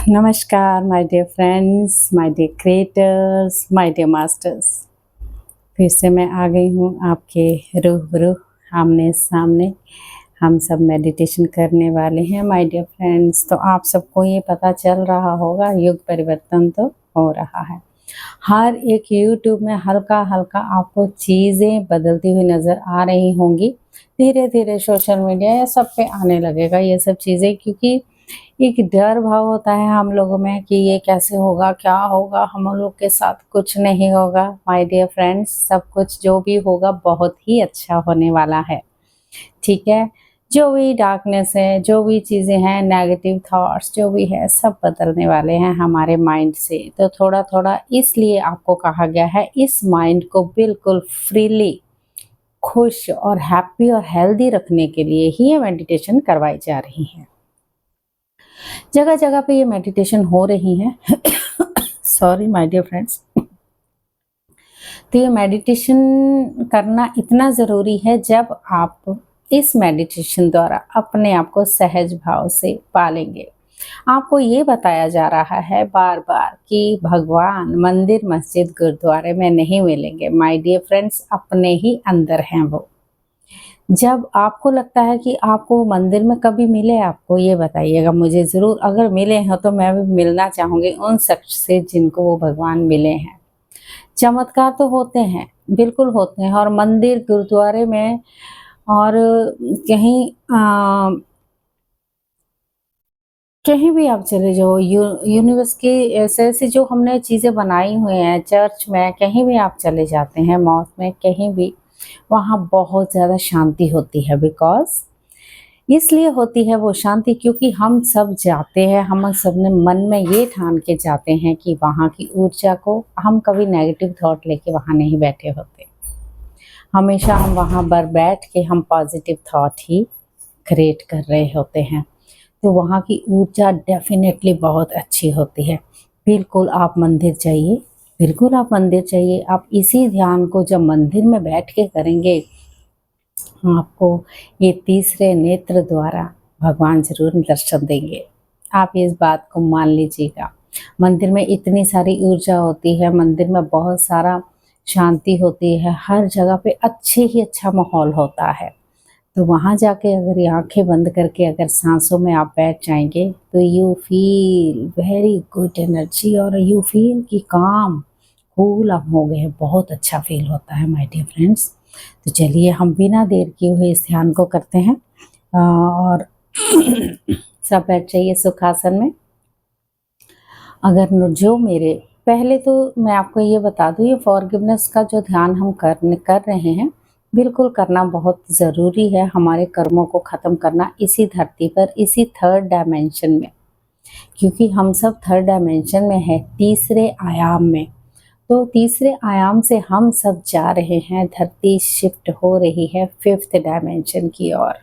नमस्कार my dear friends, my dear creators, my dear masters. फिर से मैं आ गई हूँ आपके रूबरू, आमने सामने। हम सब मेडिटेशन करने वाले हैं माय डियर फ्रेंड्स। तो आप सबको ये पता चल रहा होगा, युग परिवर्तन तो हो रहा है। हर एक यूट्यूब में हल्का हल्का आपको चीज़ें बदलती हुई नज़र आ रही होंगी। धीरे धीरे सोशल मीडिया या सब पे आने लगेगा ये सब चीज़ें, क्योंकि एक डर भाव होता है हम लोगों में कि ये कैसे होगा, क्या होगा, हम लोग के साथ कुछ नहीं होगा। माय डियर फ्रेंड्स, सब कुछ जो भी होगा बहुत ही अच्छा होने वाला है, ठीक है। जो भी डार्कनेस है, जो भी चीज़ें हैं, नेगेटिव थॉट्स जो भी है, सब बदलने वाले हैं हमारे माइंड से। तो थोड़ा थोड़ा इसलिए आपको कहा गया है, इस माइंड को बिल्कुल फ्रीली, खुश और हैप्पी और हेल्दी रखने के लिए ही ये मेडिटेशन करवाई जा रही है। जगह जगह पे ये मेडिटेशन हो रही है। Sorry my dear friends. तो ये मेडिटेशन करना इतना ज़रूरी है, जब आप इस मेडिटेशन द्वारा अपने आप को सहज भाव से पालेंगे। आपको ये बताया जा रहा है बार बार कि भगवान मंदिर, मस्जिद, गुरुद्वारे में नहीं मिलेंगे माय डियर फ्रेंड्स, अपने ही अंदर हैं वो। जब आपको लगता है कि आपको मंदिर में कभी मिले, आपको ये बताइएगा मुझे ज़रूर। अगर मिले हैं तो मैं भी मिलना चाहूँगी उन शख्स से जिनको वो भगवान मिले हैं। चमत्कार तो होते हैं, बिल्कुल होते हैं। और मंदिर, गुरुद्वारे में और कहीं कहीं भी आप चले जाओ, यूनिवर्स की ऐसे-ऐसी जो हमने चीज़ें बनाई हुई हैं, चर्च में, कहीं भी आप चले जाते हैं, मॉस्क में, कहीं भी, वहाँ बहुत ज़्यादा शांति होती है। बिकॉज़ इसलिए होती है वो शांति, क्योंकि हम सब जाते हैं, हम सब ने मन में ये ठान के जाते हैं कि वहाँ की ऊर्जा को, हम कभी नेगेटिव थॉट लेके वहाँ नहीं बैठे होते। हमेशा हम वहाँ पर बैठ के हम पॉजिटिव थॉट ही क्रिएट कर रहे होते हैं। तो वहाँ की ऊर्जा डेफ़िनेटली बहुत अच्छी होती है। बिल्कुल आप मंदिर जाइए, बिल्कुल आप मंदिर जाइए। आप इसी ध्यान को जब मंदिर में बैठ के करेंगे, आपको ये तीसरे नेत्र द्वारा भगवान ज़रूर दर्शन देंगे। आप इस बात को मान लीजिएगा। मंदिर में इतनी सारी ऊर्जा होती है, मंदिर में बहुत सारा शांति होती है, हर जगह पे अच्छे ही अच्छा माहौल होता है। तो वहाँ जाके अगर ये आँखें बंद करके अगर साँसों में आप बैठ जाएँगे, तो you feel very good energy और यू फ़ील कि काम कूल आप हो गए हैं। बहुत अच्छा फ़ील होता है माय डियर फ्रेंड्स। तो चलिए हम बिना देर किए हुए इस ध्यान को करते हैं। और सब बैठ जाइए सुखासन में। अगर जो मेरे पहले तो मैं आपको ये बता दूँ, ये फॉरगिवनेस का जो ध्यान हम कर रहे हैं, बिल्कुल करना बहुत ज़रूरी है। हमारे कर्मों को ख़त्म करना इसी धरती पर, इसी थर्ड डायमेंशन में, क्योंकि हम सब थर्ड डायमेंशन में है, तीसरे आयाम में। तो तीसरे आयाम से हम सब जा रहे हैं, धरती शिफ्ट हो रही है फिफ्थ डायमेंशन की ओर।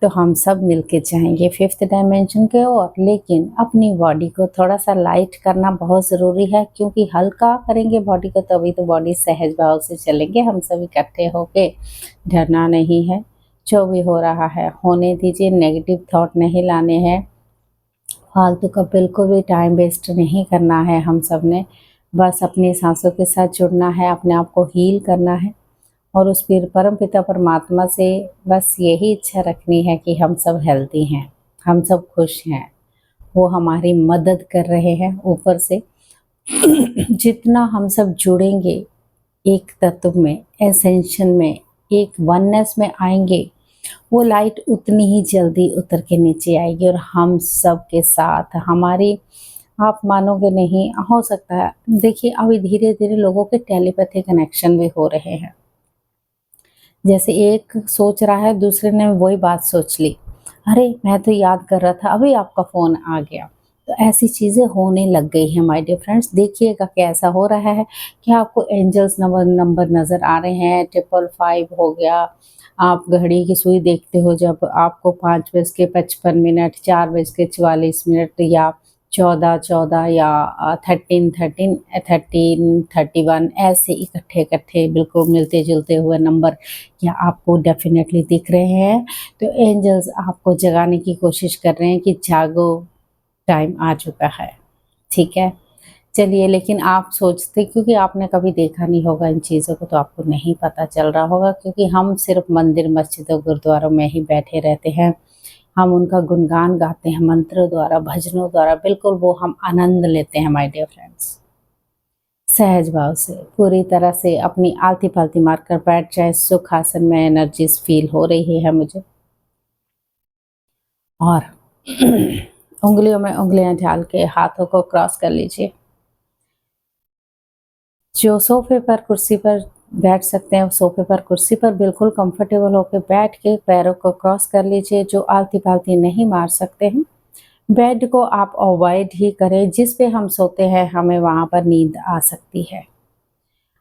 तो हम सब मिलके जाएंगे फिफ्थ डायमेंशन के ओर। लेकिन अपनी बॉडी को थोड़ा सा लाइट करना बहुत ज़रूरी है, क्योंकि हल्का करेंगे बॉडी को तभी तो बॉडी सहज भाव से चलेंगे हम सब इकट्ठे होके। डरना नहीं है, जो भी हो रहा है होने दीजिए। नेगेटिव थॉट नहीं लाने हैं, फालतू का बिल्कुल भी टाइम वेस्ट नहीं करना है। हम सब ने बस अपनी सांसों के साथ जुड़ना है, अपने आप को हील करना है और उस फिर परम पिता परमात्मा से बस यही इच्छा रखनी है कि हम सब हेल्दी हैं, हम सब खुश हैं। वो हमारी मदद कर रहे हैं ऊपर से। जितना हम सब जुड़ेंगे एक तत्व में, एसेंशन में, एक वननेस में आएंगे, वो लाइट उतनी ही जल्दी उतर के नीचे आएगी और हम सब के साथ हमारी, आप मानोगे नहीं, हो सकता है देखिए अभी धीरे धीरे लोगों के टेलीपैथी कनेक्शन भी हो रहे हैं। जैसे एक सोच रहा है, दूसरे ने वही बात सोच ली, अरे मैं तो याद कर रहा था, अभी आपका फ़ोन आ गया। तो ऐसी चीज़ें होने लग गई हैं माय डियर फ्रेंड्स। देखिएगा कैसा हो रहा है कि आपको एंजल्स नंबर नज़र आ रहे हैं। 555 हो गया। आप घड़ी की सुई देखते हो, जब आपको 5:55, 4:44 या 14:14 या 13:31 ऐसे इकट्ठे बिल्कुल मिलते जुलते हुए नंबर क्या आपको डेफिनेटली दिख रहे हैं। तो एंजल्स आपको जगाने की कोशिश कर रहे हैं कि जागो, टाइम आ चुका है, ठीक है। चलिए, लेकिन आप सोचते, क्योंकि आपने कभी देखा नहीं होगा इन चीज़ों को, तो आपको नहीं पता चल रहा होगा, क्योंकि हम सिर्फ मंदिर, मस्जिद और गुरुद्वारों में ही बैठे रहते हैं। हम उनका गुणगान गाते हैं मंत्रों द्वारा, भजनों द्वारा, बिल्कुल वो हम आनंद लेते हैं माय डियर फ्रेंड्स। सहज भाव से, पूरी तरह से अपनी आलती-पालती मारकर बैठ जाएँ सुख आसन में, एनर्जीज़ फ़ील हो रही है मुझे। और उँगलियों में उँगलियाँ डाल के हाथों को क्रॉस कर लीजिए। जो सोफ़े पर, कुर्सी पर बैठ सकते हैं, सोफ़े पर, कुर्सी पर बिल्कुल कंफर्टेबल होके बैठ के पैरों को क्रॉस कर लीजिए। जो आलती-पालती नहीं मार सकते हैं, बेड को आप अवॉइड ही करें। जिस पे हम सोते हैं, हमें वहाँ पर नींद आ सकती है।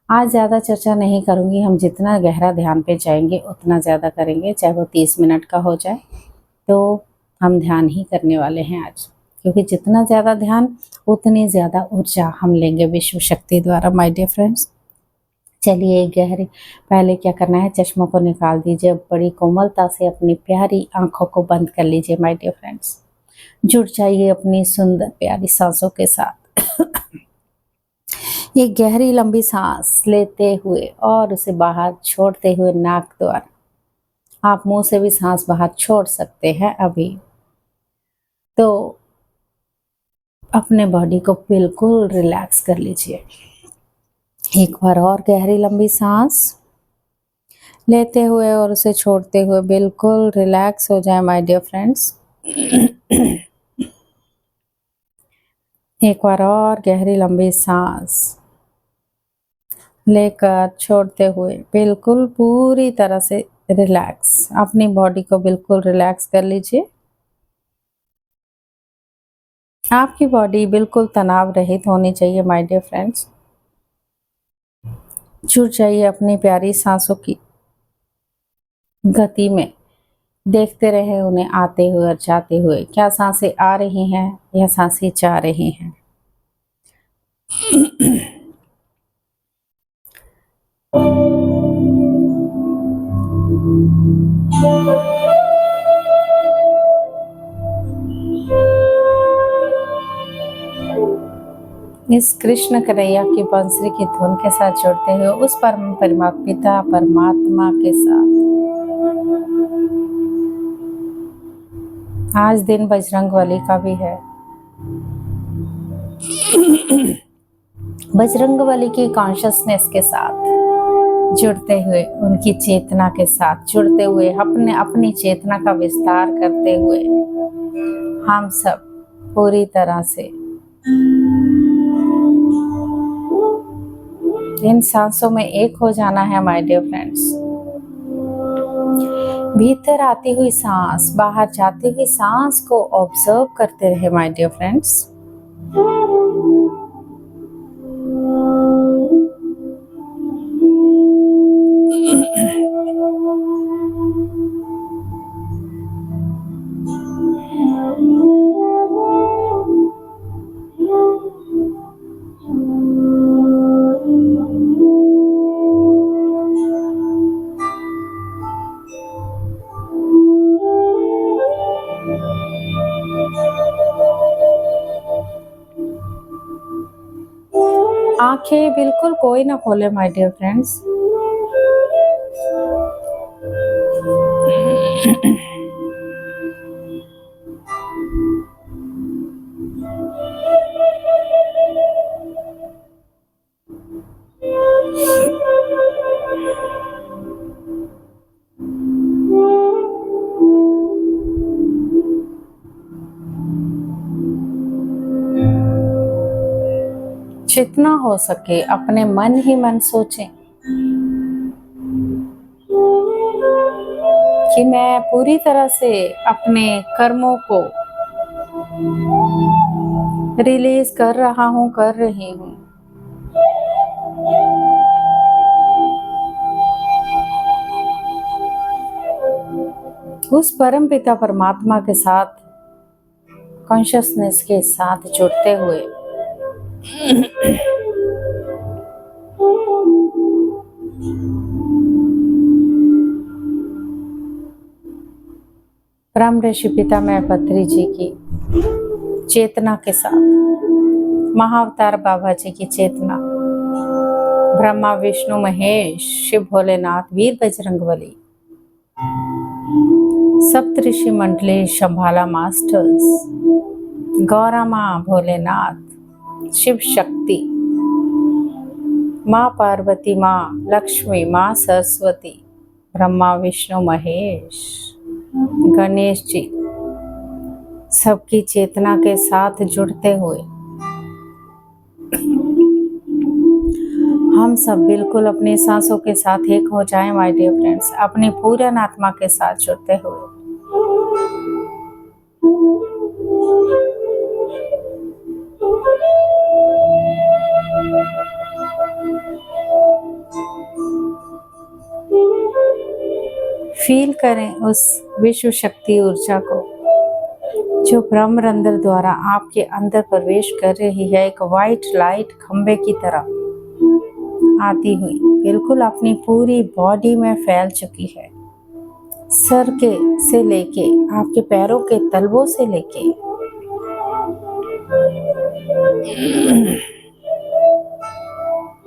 आज ज़्यादा चर्चा नहीं करूँगी, हम जितना गहरा ध्यान पे जाएँगे उतना ज़्यादा करेंगे, चाहे वो 30 मिनट का हो जाए। तो हम ध्यान ही करने वाले हैं आज, क्योंकि जितना ज़्यादा ध्यान, उतनी ज़्यादा ऊर्जा हम लेंगे विश्व शक्ति द्वारा माय डियर फ्रेंड्स। चलिए, गहरे पहले क्या करना है, चश्मों को निकाल दीजिए। बड़ी कोमलता से अपनी प्यारी आँखों को बंद कर लीजिए माय डियर फ्रेंड्स। जुड़ जाइए अपनी सुंदर प्यारी साँसों के साथ। एक गहरी लंबी सांस लेते हुए और उसे बाहर छोड़ते हुए नाक द्वारा। आप मुंह से भी सांस बाहर छोड़ सकते हैं अभी। तो अपने बॉडी को बिल्कुल रिलैक्स कर लीजिए। एक बार और गहरी लंबी सांस लेते हुए और उसे छोड़ते हुए बिल्कुल रिलैक्स हो जाए माय डियर फ्रेंड्स। एक बार और गहरी लंबी सांस लेकर छोड़ते हुए बिल्कुल पूरी तरह से रिलैक्स, अपनी बॉडी को बिल्कुल रिलैक्स कर लीजिए। आपकी बॉडी बिल्कुल तनाव रहित होनी चाहिए माय डियर फ्रेंड्स। जुड़ जाइए अपनी प्यारी सांसों की गति में। देखते रहे उन्हें आते हुए और जाते हुए। क्या सांसें आ रही हैं या सांसें जा रही हैं। इस कृष्ण कन्हैया की बांसुरी की धुन के साथ जुड़ते हुए उस परम परमात्मा पिता परमात्मा के साथ। आज दिन बजरंगबली का भी है। बजरंगबली की कॉन्शियसनेस के साथ जुड़ते हुए, उनकी चेतना के साथ जुड़ते हुए, अपनी चेतना का विस्तार करते हुए हम सब पूरी तरह से इन सांसों में एक हो जाना है माय डियर फ्रेंड्स। भीतर आती हुई सांस, बाहर जाती हुई सांस को ऑब्जर्व करते रहे माय डियर फ्रेंड्स। आंखें बिल्कुल कोई ना खोले माय डियर फ्रेंड्स। जितना हो सके अपने मन ही मन सोचें कि मैं पूरी तरह से अपने कर्मों को रिलीज कर रहा हूँ, कर रही हूँ। उस परम पिता परमात्मा के साथ, कॉन्शियसनेस के साथ जुड़ते हुए परम ऋषि पिता मैं पत्री जी की चेतना के साथ, महाअवतार बाबा जी की चेतना, ब्रह्मा विष्णु महेश, शिव भोलेनाथ, वीर बजरंगबली, सप्तऋषि मंडली, शंभाला मास्टर्स, गौरा माँ, भोलेनाथ, शिव शक्ति, माँ पार्वती, माँ लक्ष्मी, माँ सरस्वती, ब्रह्मा विष्णु महेश, गणेश जी, सबकी चेतना के साथ जुड़ते हुए हम सब बिल्कुल अपनी सांसों के साथ एक हो जाएं माय डियर फ्रेंड्स, अपनी पूर्ण आत्मा के साथ जुड़ते हुए। फील करें उस विश्व शक्ति ऊर्जा को जो ब्रह्म रंध्र द्वारा आपके अंदर प्रवेश कर रही है, एक वाइट लाइट खंबे की तरह आती हुई बिल्कुल अपनी पूरी बॉडी में फैल चुकी है। सर के से लेके आपके पैरों के तलवों से लेके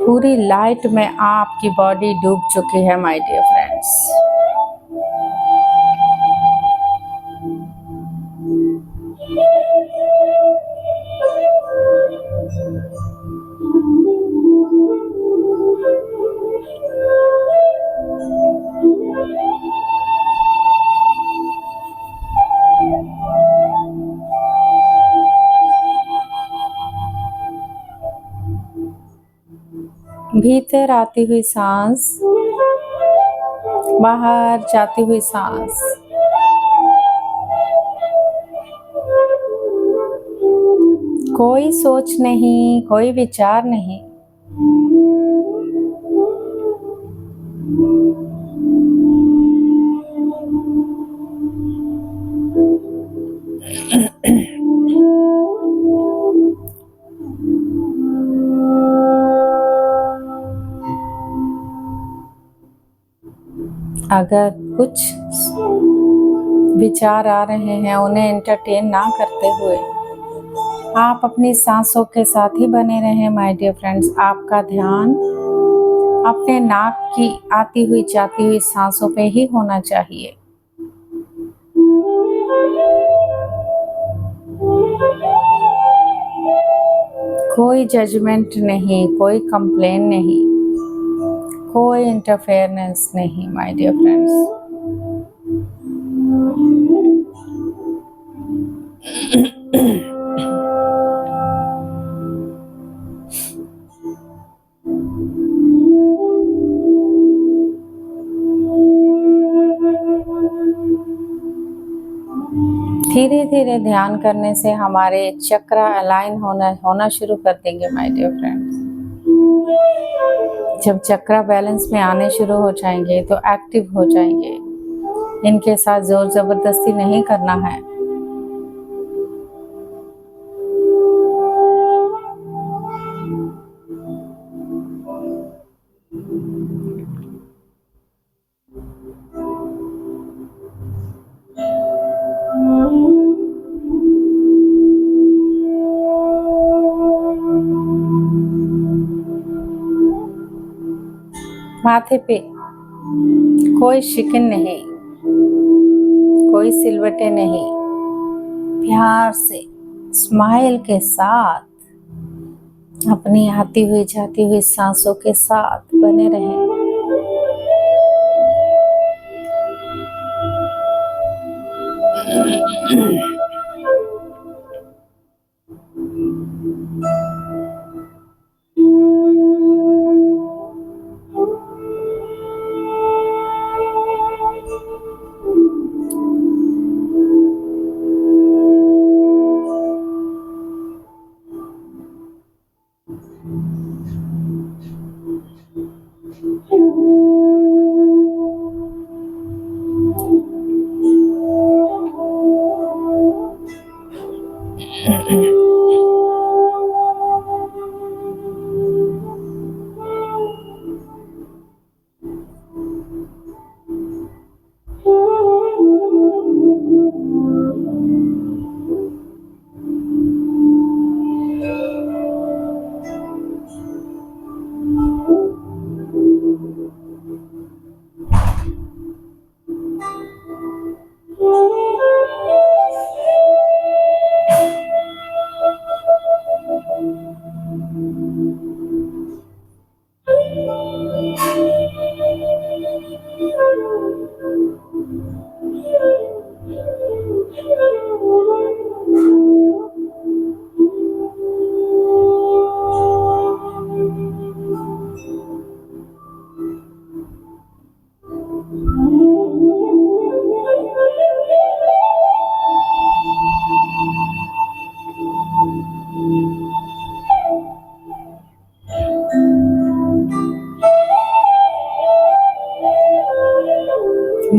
पूरी लाइट में आपकी बॉडी डूब चुकी है माय डियर फ्रेंड्स। भीतर आती हुई सांस, बाहर जाती हुई सांस, कोई सोच नहीं, कोई विचार नहीं, अगर कुछ विचार आ रहे हैं उन्हें एंटरटेन ना करते हुए आप अपनी सांसों के साथ ही बने रहें माय डियर फ्रेंड्स। आपका ध्यान अपने नाक की आती हुई जाती हुई सांसों पे ही होना चाहिए। कोई जजमेंट नहीं, कोई कंप्लेन नहीं, कोई इंटरफेरेंस नहीं माय डियर फ्रेंड्स। धीरे धीरे ध्यान करने से हमारे चक्र अलाइन होना शुरू कर देंगे माय डियर फ्रेंड्स। जब चक्र बैलेंस में आने शुरू हो जाएंगे तो एक्टिव हो जाएंगे। इनके साथ जोर जबरदस्ती नहीं करना है। माथे पे कोई शिकन नहीं, कोई सिलवटें नहीं, प्यार से स्माइल के साथ अपनी आती हुई जाती हुई सांसों के साथ बने रहें।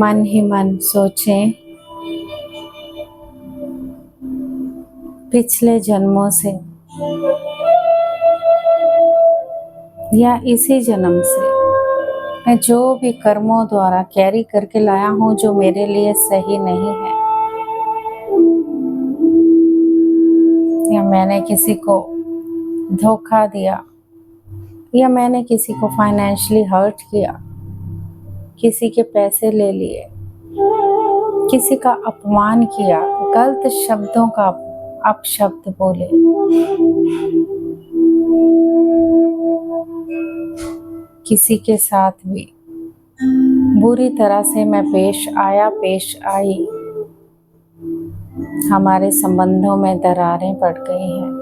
मन ही मन सोचें पिछले जन्मों से या इसी जन्म से मैं जो भी कर्मों द्वारा कैरी करके लाया हूँ जो मेरे लिए सही नहीं है, या मैंने किसी को धोखा दिया, या मैंने किसी को फाइनेंशियली हर्ट किया, किसी के पैसे ले लिए, किसी का अपमान किया, गलत शब्दों का अपशब्द बोले, किसी के साथ भी बुरी तरह से मैं पेश आई, हमारे संबंधों में दरारें पड़ गई हैं,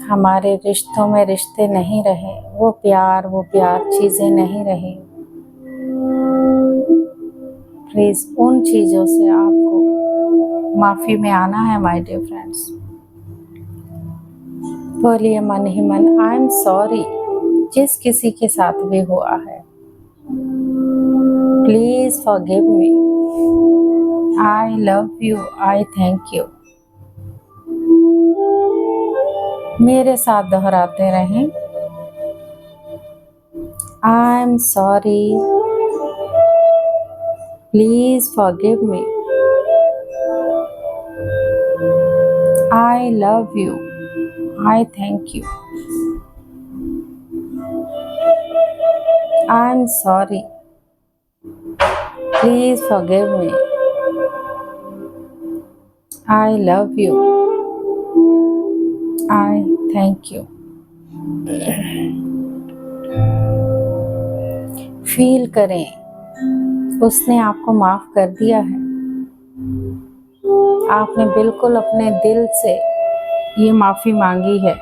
हमारे रिश्तों में रिश्ते नहीं रहे, वो प्यार चीजें नहीं रही। प्लीज उन चीजों से आपको माफी में आना है माय डियर फ्रेंड्स। बोलिए मन ही मन आई एम सॉरी जिस किसी के साथ भी हुआ है, please forgive me, I love you, I thank you. मेरे साथ दोहराते रहें, I am sorry, please forgive me, I love you, I thank you. I am sorry, please forgive me, I love you, I thank you. Feel करें उसने आपको माफ कर दिया है, आपने बिल्कुल अपने दिल से ये माफी मांगी है।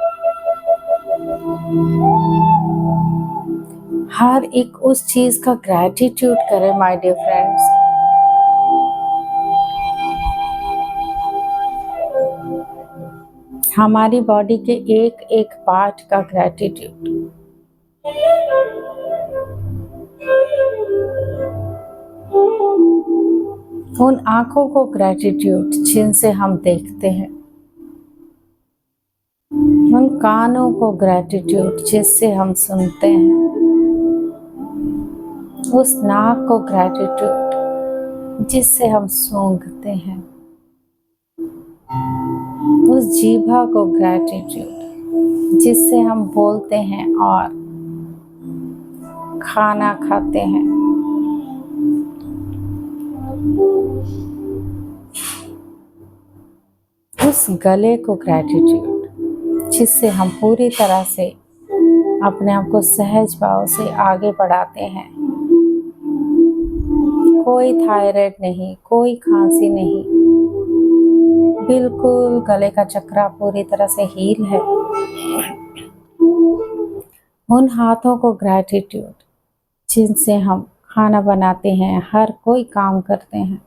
हर एक उस चीज का ग्रैटिट्यूड करें माय डियर फ्रेंड्स। हमारी बॉडी के एक एक पार्ट का ग्रैटिट्यूड, उन आंखों को ग्रैटिट्यूड जिनसे हम देखते हैं, उन कानों को ग्रैटिट्यूड जिससे हम सुनते हैं, उस नाक को ग्रैटिट्यूड जिससे हम सूंघते हैं, उस जीभा को ग्रैटिट्यूड जिससे हम बोलते हैं और खाना खाते हैं, उस गले को ग्रैटिट्यूड जिससे हम पूरी तरह से अपने आप को सहज भाव से आगे बढ़ाते हैं। कोई थायराइड नहीं, कोई खांसी नहीं, बिल्कुल गले का चक्रा पूरी तरह से हील है। उन हाथों को ग्रैटिट्यूड जिनसे हम खाना बनाते हैं, हर कोई काम करते हैं।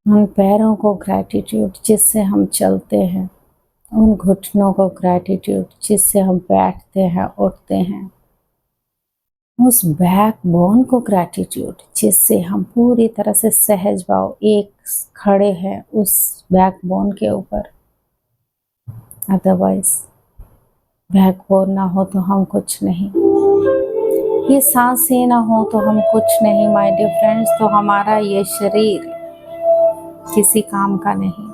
उन पैरों को ग्रैटिट्यूड जिससे हम चलते हैं, उन घुटनों को ग्रैटिट्यूड जिससे हम बैठते हैं, उठते हैं, उस बैकबोन को ग्रैटिट्यूड जिससे हम पूरी तरह से सहज भाव एक खड़े हैं उस बैकबोन के ऊपर। अदरवाइज बैकबोन ना हो तो हम कुछ नहीं, ये सांसें ना हो तो हम कुछ नहीं माय डियर फ्रेंड्स। तो हमारा ये शरीर किसी काम का नहीं,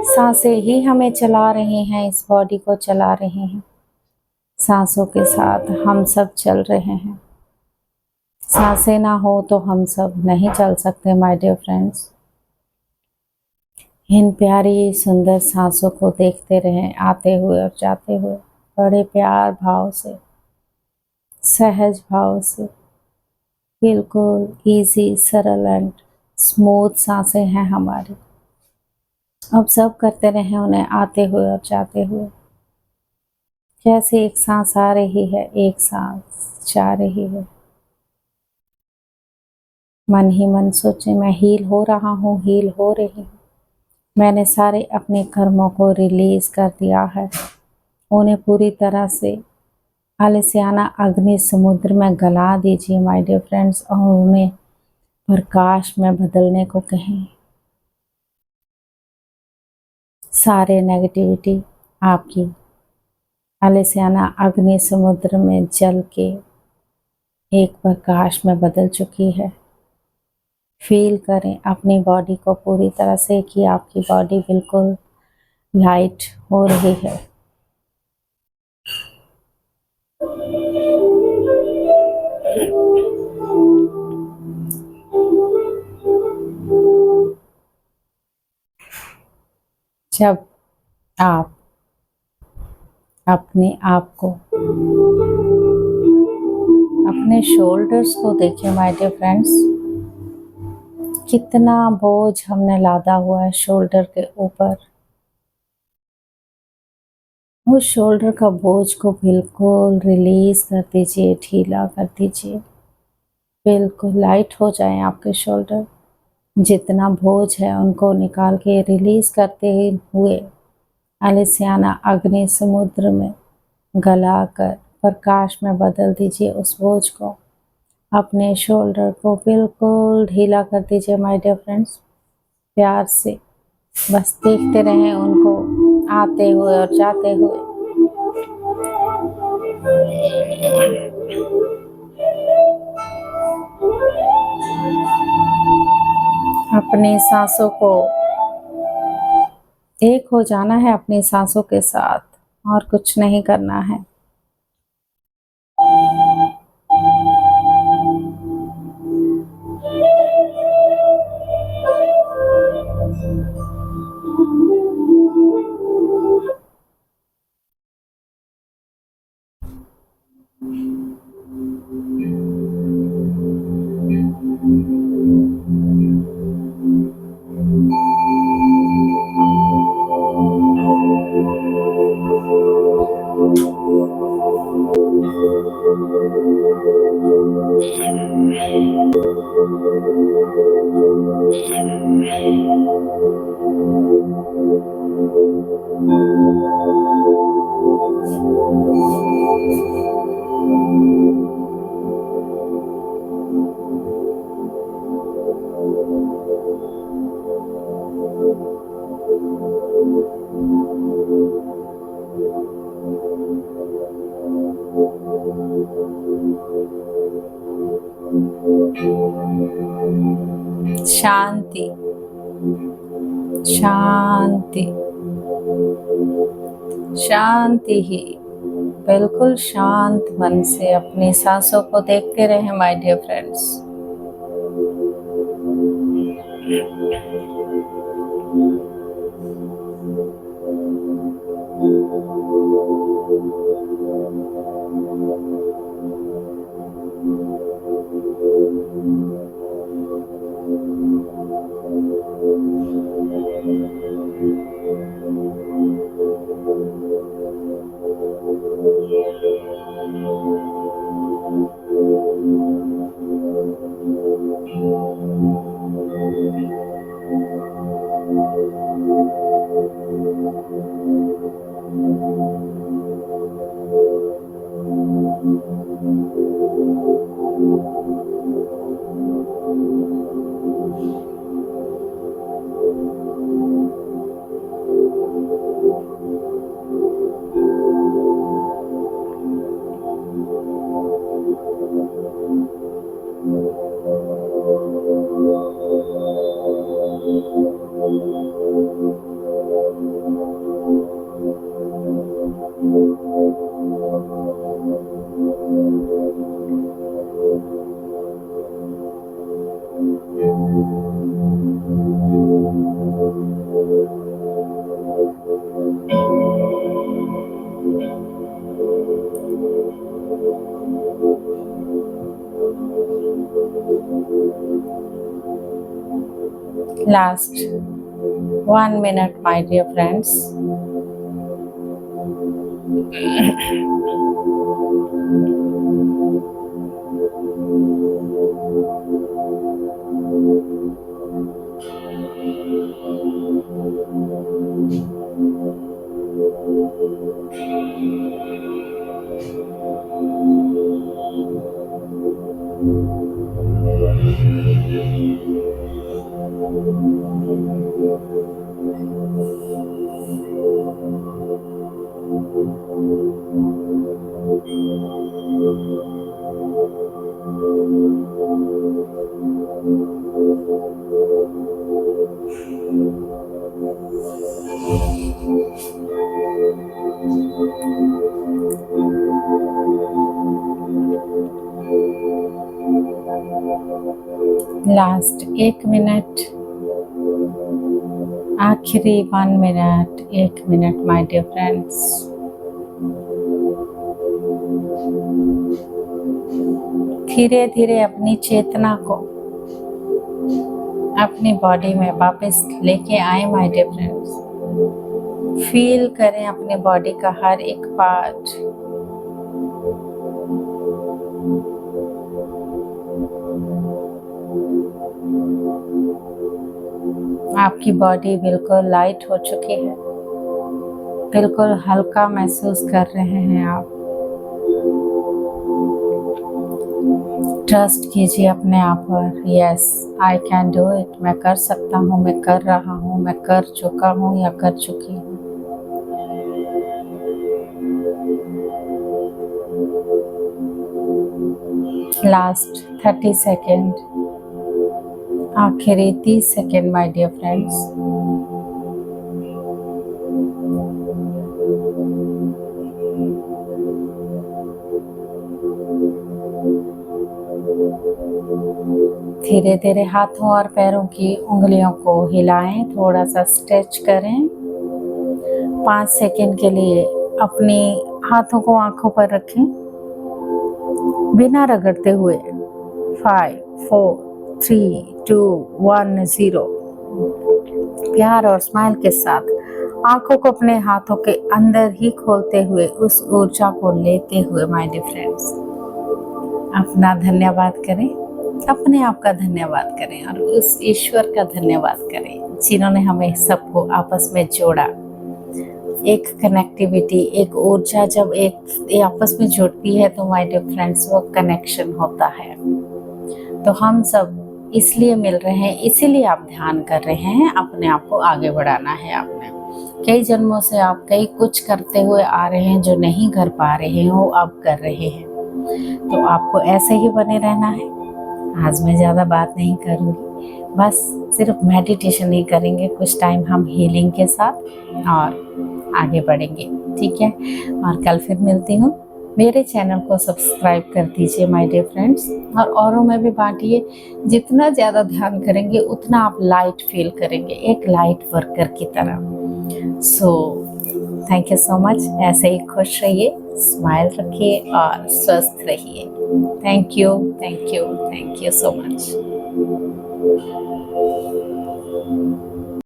सांसें ही हमें चला रही हैं, इस बॉडी को चला रही हैं। सांसों के साथ हम सब चल रहे हैं, सांसें ना हो तो हम सब नहीं चल सकते माय डियर फ्रेंड्स। इन प्यारी सुंदर सांसों को देखते रहें, आते हुए और जाते हुए, बड़े प्यार भाव से, सहज भाव से, बिल्कुल इजी, सरल एंड स्मूथ सांसें हैं हमारी। ऑब्जर्व करते रहें उन्हें आते हुए और जाते हुए, जैसे एक सांस आ रही है, एक सांस जा रही है। मन ही मन सोचें, मैं हील हो रहा हूँ, हील हो रही हूँ। मैंने सारे अपने कर्मों को रिलीज कर दिया है, उन्हें पूरी तरह से आलस्याना अग्नि समुद्र में गला दीजिए माय डियर फ्रेंड्स, और उन्हें प्रकाश में बदलने को कहें। सारे नेगेटिविटी आपकी आलस्याना अग्नि समुद्र में जल के एक प्रकाश में बदल चुकी है। फील करें अपनी बॉडी को पूरी तरह से कि आपकी बॉडी बिल्कुल लाइट हो रही है। जब आप अपने आप को, अपने शोल्डर्स को देखें माय डियर फ्रेंड्स, कितना बोझ हमने लादा हुआ है शोल्डर के ऊपर। उस शोल्डर का बोझ को बिल्कुल रिलीज कर दीजिए, ढीला कर दीजिए, बिल्कुल लाइट हो जाए आपके शोल्डर। जितना बोझ है उनको निकाल के रिलीज करते हुए आलस्याना अग्नि समुद्र में गलाकर प्रकाश में बदल दीजिए उस बोझ को। अपने शोल्डर को बिल्कुल ढीला कर दीजिए माय डियर फ्रेंड्स, प्यार से बस देखते रहें उनको आते हुए और जाते हुए। अपनी सांसों को एक हो जाना है, अपनी सांसों के साथ, और कुछ नहीं करना है। शांति, शांति, शांति ही। बिल्कुल शांत मन से अपनी सांसों को देखते रहें my dear friends. Last 1 minute, my dear friends. Last 1 minute, आखिरी 1 minute, 1 minute my dear friends. धीरे धीरे अपनी चेतना को अपनी बॉडी में वापस लेके आए माय डियर फ्रेंड्स। फील करें अपनी बॉडी का हर एक पार्ट। आपकी बॉडी बिल्कुल लाइट हो चुकी है, बिल्कुल हल्का महसूस कर रहे हैं आप। ट्रस्ट कीजिए अपने आप पर। Yes, I can do it. मैं कर सकता हूँ, मैं कर रहा हूँ, मैं कर चुका हूँ या कर चुकी हूँ। लास्ट 30 सेकेंड, आखिरी 30 सेकेंड माय डियर फ्रेंड्स। धीरे धीरे हाथों और पैरों की उंगलियों को हिलाएं, थोड़ा सा स्ट्रेच करें। 5 सेकेंड के लिए अपने हाथों को आंखों पर रखें बिना रगड़ते हुए। 5 4 3 2 1 0। प्यार और स्माइल के साथ आंखों को अपने हाथों के अंदर ही खोलते हुए उस ऊर्जा को लेते हुए माय डियर फ्रेंड्स अपना धन्यवाद करें, अपने आप का धन्यवाद करें और उस ईश्वर का धन्यवाद करें जिन्होंने हमें सबको आपस में जोड़ा। एक कनेक्टिविटी, एक ऊर्जा जब एक आपस में जुड़ती है तो माय डियर फ्रेंड्स वो कनेक्शन होता है। तो हम सब इसलिए मिल रहे हैं, इसीलिए आप ध्यान कर रहे हैं। अपने आप को आगे बढ़ाना है आपने। कई जन्मों से आप कई कुछ करते हुए आ रहे हैं जो नहीं कर पा रहे हो, अब कर रहे हैं। तो आपको ऐसे ही बने रहना है। आज मैं ज़्यादा बात नहीं करूँगी, बस सिर्फ मेडिटेशन ही करेंगे कुछ टाइम हम हीलिंग के साथ और आगे बढ़ेंगे, ठीक है। और कल फिर मिलती हूँ। मेरे चैनल को सब्सक्राइब कर दीजिए माय डियर फ्रेंड्स और औरों में भी बांटिए। जितना ज़्यादा ध्यान करेंगे उतना आप लाइट फील करेंगे, एक लाइट वर्कर की तरह। So thank you so much. ऐसे ही खुश रहिए, स्माइल रखिए और स्वस्थ रहिए। Thank you, thank you, thank you so much.